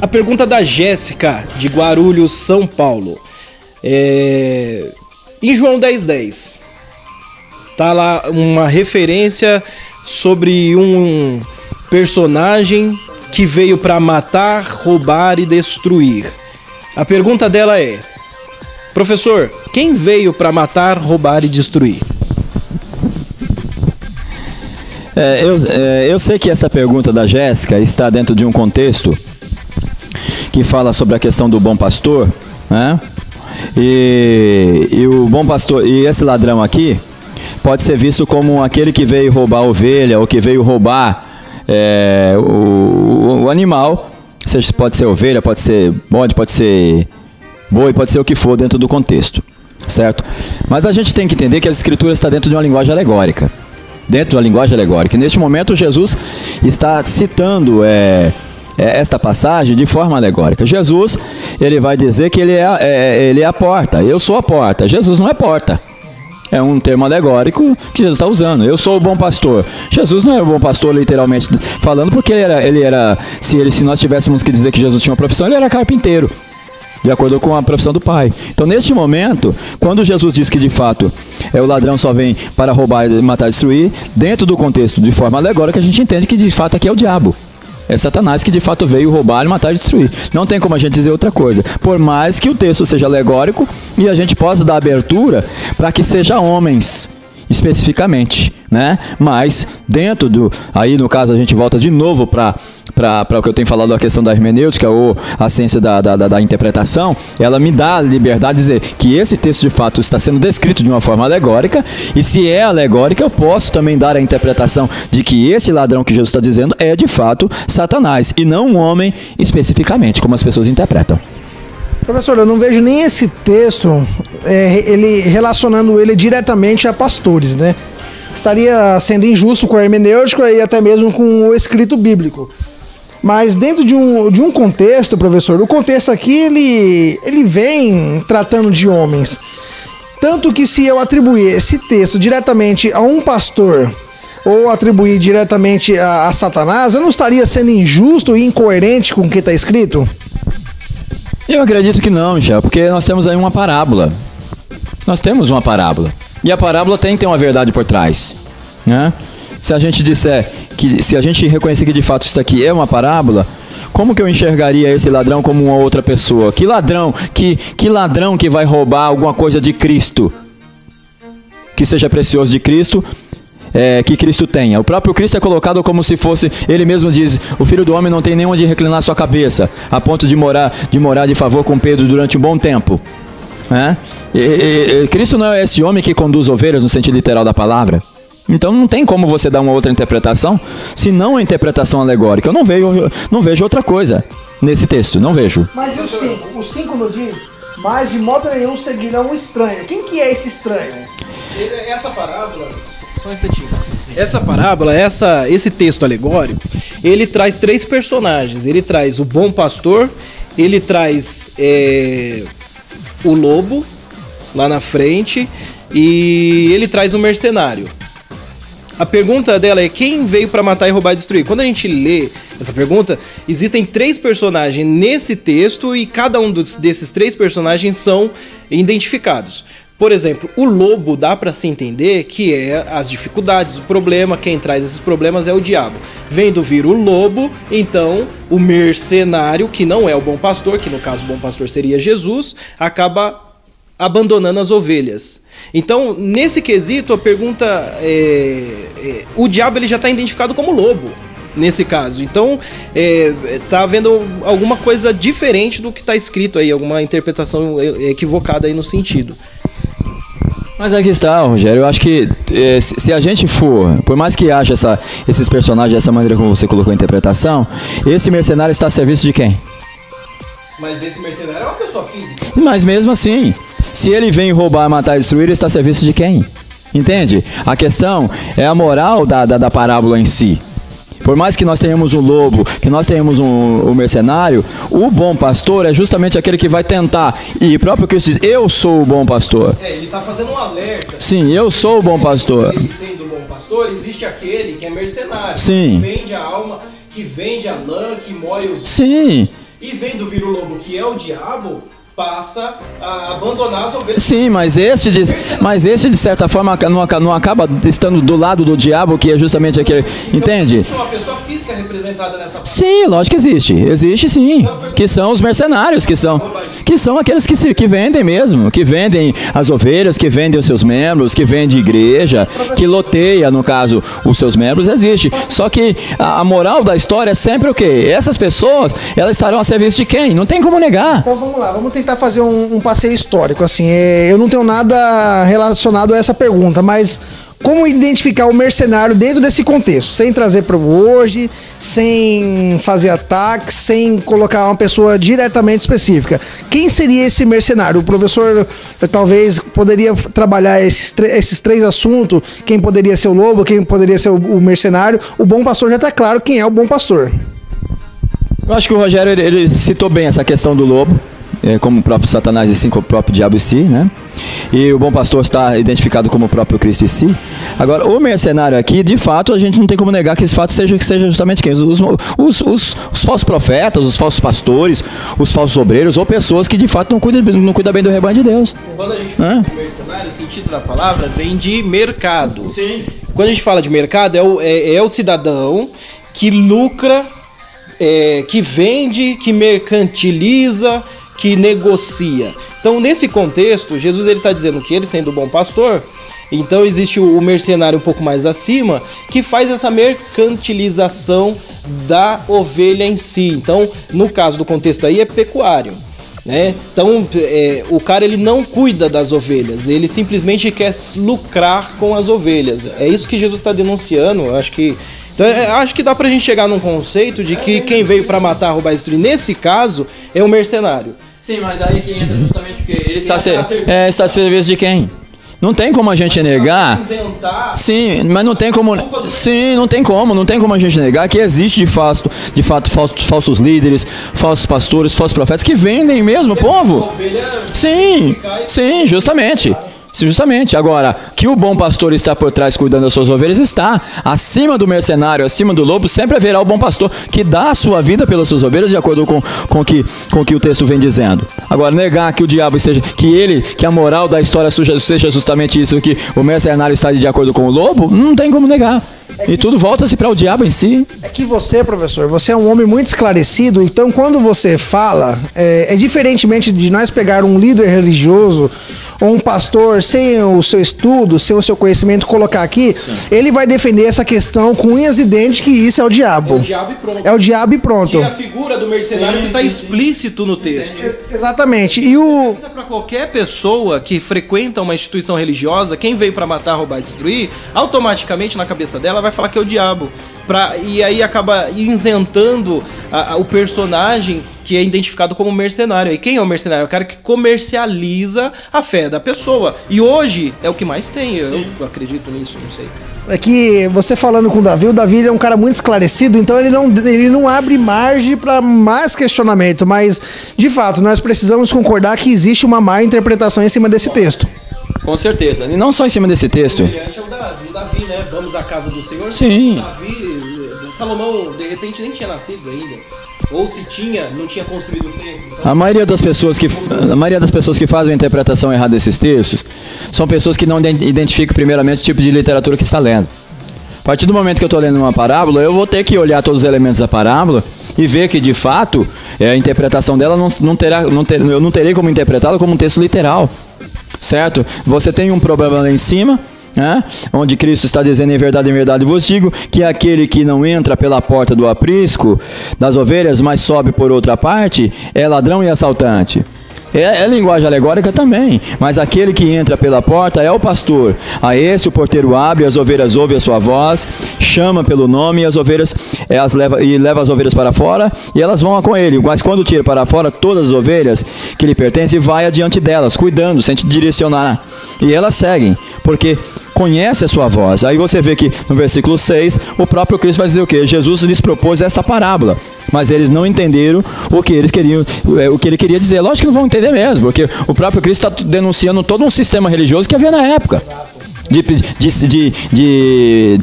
A pergunta da Jéssica, de Guarulhos, São Paulo. Em João 10:10, tá lá uma referência sobre um personagem que veio para matar, roubar e destruir. A pergunta dela é: professor, quem veio para matar, roubar e destruir? Eu sei que essa pergunta da Jéssica está dentro de um contexto que fala sobre a questão do bom pastor, né? E o bom pastor, e esse ladrão aqui pode ser visto como aquele que veio roubar a ovelha, ou que veio roubar o animal. Seja, pode ser ovelha, pode ser bode, pode ser boi, pode ser o que for dentro do contexto, certo? Mas a gente tem que entender que a escritura está dentro de uma linguagem alegórica. Dentro de uma linguagem alegórica. E neste momento Jesus está citando esta passagem de forma alegórica. Jesus, ele vai dizer que ele é a porta. Eu sou a porta. Jesus não é porta. É um termo alegórico que Jesus está usando. Eu sou o bom pastor. Jesus não era o bom pastor literalmente falando, porque ele era se nós tivéssemos que dizer que Jesus tinha uma profissão, ele era carpinteiro, de acordo com a profissão do Pai. Então, neste momento, quando Jesus diz que de fato o ladrão só vem para roubar, matar e destruir, dentro do contexto de forma alegórica, a gente entende que de fato aqui é o diabo. É Satanás que de fato veio roubar, matar e destruir. Não tem como a gente dizer outra coisa. Por mais que o texto seja alegórico e a gente possa dar abertura para que seja homens, especificamente, né? Mas dentro do... Aí no caso a gente volta de novo para o que eu tenho falado, a questão da hermenêutica ou a ciência da interpretação. Ela me dá a liberdade de dizer que esse texto de fato está sendo descrito de uma forma alegórica, e se é alegórica eu posso também dar a interpretação de que esse ladrão que Jesus está dizendo é de fato Satanás e não um homem especificamente, como as pessoas interpretam. Professor, eu não vejo nem esse texto ele relacionando ele diretamente a pastores, né? Estaria sendo injusto com o hermenêutico e até mesmo com o escrito bíblico. Mas dentro de um contexto, professor, o contexto aqui ele vem tratando de homens. Tanto que se eu atribuir esse texto diretamente a um pastor ou atribuir diretamente a Satanás, eu não estaria sendo injusto e incoerente com o que está escrito? Eu acredito que não, Michel, porque nós temos aí uma parábola. Nós temos uma parábola. E a parábola tem uma verdade por trás, né? Se a gente disser que, se a gente reconhecer que de fato isso aqui é uma parábola, como que eu enxergaria esse ladrão como uma outra pessoa? Que ladrão que vai roubar alguma coisa de Cristo, que seja precioso de Cristo, que Cristo tenha? O próprio Cristo é colocado como se fosse, ele mesmo diz, o Filho do Homem não tem nem onde reclinar sua cabeça, a ponto de morar de favor com Pedro durante um bom tempo. Cristo não é esse homem que conduz ovelhas no sentido literal da palavra. Então não tem como você dar uma outra interpretação, se não a interpretação alegórica. Eu não vejo outra coisa nesse texto, não vejo. Mas e o 5? O 5 não diz, mas de modo nenhum seguirão um estranho. Quem que é esse estranho? Essa parábola, só um instantinho. Essa parábola, esse texto alegórico, ele traz três personagens. Ele traz o bom pastor, ele traz o lobo lá na frente e ele traz o mercenário. A pergunta dela é: quem veio para matar e roubar e destruir? Quando a gente lê essa pergunta, existem três personagens nesse texto e cada um desses três personagens são identificados. Por exemplo, o lobo dá para se entender que é as dificuldades, o problema, quem traz esses problemas é o diabo. Vendo vir o lobo, então o mercenário, que não é o bom pastor, que no caso o bom pastor seria Jesus, acaba abandonando as ovelhas. Então, nesse quesito, a pergunta o diabo ele já está identificado como lobo, nesse caso. Então, tá havendo alguma coisa diferente do que está escrito aí, alguma interpretação equivocada aí no sentido. Mas aqui está, Rogério, eu acho que se a gente for, por mais que haja esses personagens dessa maneira como você colocou a interpretação, esse mercenário está a serviço de quem? Mas esse mercenário é uma pessoa física. Mas mesmo assim, se ele vem roubar, matar e destruir, ele está a serviço de quem? Entende? A questão é a moral da parábola em si. Por mais que nós tenhamos um lobo, que nós tenhamos um mercenário, o bom pastor é justamente aquele que vai tentar. E o próprio Cristo diz, eu sou o bom pastor. Ele está fazendo um alerta. Sim, eu sou o bom pastor. Ele sendo o bom pastor, existe aquele que é mercenário. Sim. Que vende a alma, que vende a lã, que moe os... Sim. E vendo vir o lobo, que é o diabo, passa a abandonar as ovelhas. Sim, mas este de certa forma não acaba estando do lado do diabo, que é justamente aquele, então, entende? Existe uma pessoa física representada nessa parte. Sim, lógico que existe sim, que são os mercenários, que são aqueles que vendem mesmo, que vendem as ovelhas, que vendem os seus membros, que vendem igreja, que loteia, no caso, os seus membros, existe. Só que a moral da história é sempre o quê? Essas pessoas, elas estarão a serviço de quem? Não tem como negar. Então vamos lá, vamos tentar fazer um passeio histórico, assim, eu não tenho nada relacionado a essa pergunta, mas como identificar o mercenário dentro desse contexto, sem trazer para o hoje, sem fazer ataques, sem colocar uma pessoa diretamente específica? Quem seria esse mercenário? O professor talvez poderia trabalhar esses três assuntos, quem poderia ser o lobo, quem poderia ser o mercenário. O bom pastor já está claro quem é o bom pastor. Eu acho que o Rogério ele citou bem essa questão do lobo, como o próprio Satanás e sim como o próprio diabo em si, né? E o bom pastor está identificado como o próprio Cristo em si. Agora, o mercenário aqui, de fato, a gente não tem como negar que esse fato seja justamente quem? Os falsos profetas, os falsos pastores, os falsos obreiros, ou pessoas que de fato não cuidam bem do rebanho de Deus. Quando a gente fala de mercenário, o sentido da palavra vem de mercado. Sim. Quando a gente fala de mercado, é o cidadão que lucra, que vende, que mercantiliza, que negocia. Então, nesse contexto, Jesus ele está dizendo que ele, sendo o bom pastor, então existe o mercenário um pouco mais acima, que faz essa mercantilização da ovelha em si. Então, no caso do contexto aí, é pecuário, né? Então, o cara ele não cuida das ovelhas, ele simplesmente quer lucrar com as ovelhas. É isso que Jesus está denunciando. Eu acho que então, acho que dá pra gente chegar num conceito de que quem veio pra matar, roubar e destruir, nesse caso, é o mercenário. Sim, mas aí que entra justamente o quê? Ele está a serviço de quem? Não tem como a gente negar. Sim, mas não tem como. Sim, não tem como a gente negar que existe de fato falsos líderes, falsos pastores, falsos profetas que vendem mesmo o povo. Sim, justamente. Justamente. Agora, que o bom pastor está por trás cuidando das suas ovelhas, está. Acima do mercenário, acima do lobo, sempre haverá o bom pastor que dá a sua vida pelas suas ovelhas, de acordo com que o texto vem dizendo. Agora, negar que o diabo esteja, que a moral da história seja justamente isso, que o mercenário está de acordo com o lobo, não tem como negar. E tudo volta-se para o diabo em si. É que você, professor, você é um homem muito esclarecido, então quando você fala, diferentemente de nós pegar um líder religioso ou um pastor sem o seu estudo, sem o seu conhecimento, colocar aqui, ele vai defender essa questão com unhas e dentes, que isso é o diabo. É o diabo e pronto. É o diabo e pronto. Tira a figura do mercenário que está explícito no texto. Exatamente. Para qualquer pessoa que frequenta uma instituição religiosa, quem veio para matar, roubar e destruir, automaticamente na cabeça dela vai falar que é o diabo. E aí acaba isentando o personagem que é identificado como mercenário. E quem é o mercenário? É o cara que comercializa a fé da pessoa. E hoje é o que mais tem. Eu acredito nisso, não sei. É que você falando com o Davi ele é um cara muito esclarecido, então ele não abre margem para mais questionamento. Mas, de fato, nós precisamos concordar que existe uma má interpretação em cima desse texto. Com certeza. E não só em cima desse texto. O brilhante é o Davi, né? Vamos à casa do Senhor. Sim. Salomão, de repente, nem tinha nascido ainda. Ou se tinha, não tinha construído o templo. Então... A maioria das pessoas que fazem a interpretação errada desses textos são pessoas que não identificam primeiramente o tipo de literatura que está lendo. A partir do momento que eu estou lendo uma parábola, eu vou ter que olhar todos os elementos da parábola e ver que, de fato, a interpretação dela eu não terei como interpretá-la como um texto literal. Certo? Você tem um problema lá em cima, né? Onde Cristo está dizendo: em verdade vos digo, que aquele que não entra pela porta do aprisco das ovelhas, mas sobe por outra parte, é ladrão e assaltante. É linguagem alegórica também, mas aquele que entra pela porta é o pastor. A esse o porteiro abre, as ovelhas ouvem a sua voz, chama pelo nome e as ovelhas leva as ovelhas para fora e elas vão com ele. Mas quando tira para fora todas as ovelhas que lhe pertencem, vai adiante delas, cuidando, sem te direcionar. E elas seguem, porque conhece a sua voz. Aí você vê que no versículo 6, o próprio Cristo vai dizer o quê? Jesus lhes propôs esta parábola, mas eles não entenderam o que ele queria dizer. Lógico que não vão entender mesmo, porque o próprio Cristo está denunciando todo um sistema religioso que havia na época. De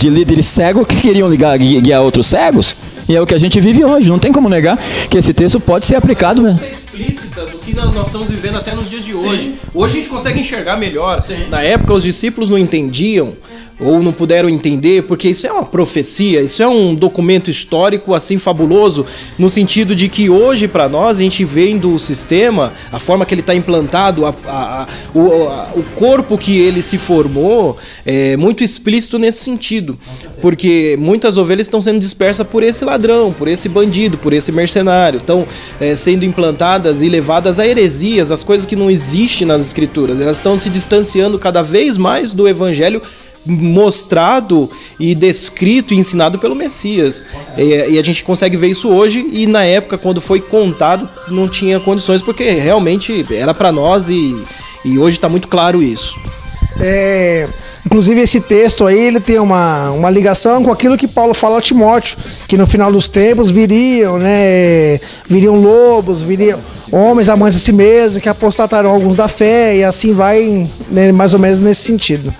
líderes cegos que queriam guiar outros cegos. E é o que a gente vive hoje. Não tem como negar que esse texto pode ser aplicado, né? Explícita do que nós estamos vivendo até nos dias de hoje. Sim. Hoje a gente consegue enxergar melhor. Sim. Na época os discípulos não entendiam ou não puderam entender, porque isso é uma profecia, isso é um documento histórico assim fabuloso, no sentido de que hoje para nós a gente vendo o sistema, a forma que ele está implantado, o corpo que ele se formou, é muito explícito nesse sentido, porque muitas ovelhas estão sendo dispersas por esse ladrão, por esse bandido, por esse mercenário, estão sendo implantadas e levadas a heresias, as coisas que não existem nas escrituras, elas estão se distanciando cada vez mais do evangelho mostrado e descrito e ensinado pelo Messias. E a gente consegue ver isso hoje, e na época quando foi contado não tinha condições, porque realmente era para nós, e hoje está muito claro isso. Inclusive esse texto aí, ele tem uma ligação com aquilo que Paulo fala a Timóteo, que no final dos tempos viriam lobos, viriam homens amantes a si mesmos, que apostatarão alguns da fé, e assim vai, né, mais ou menos nesse sentido.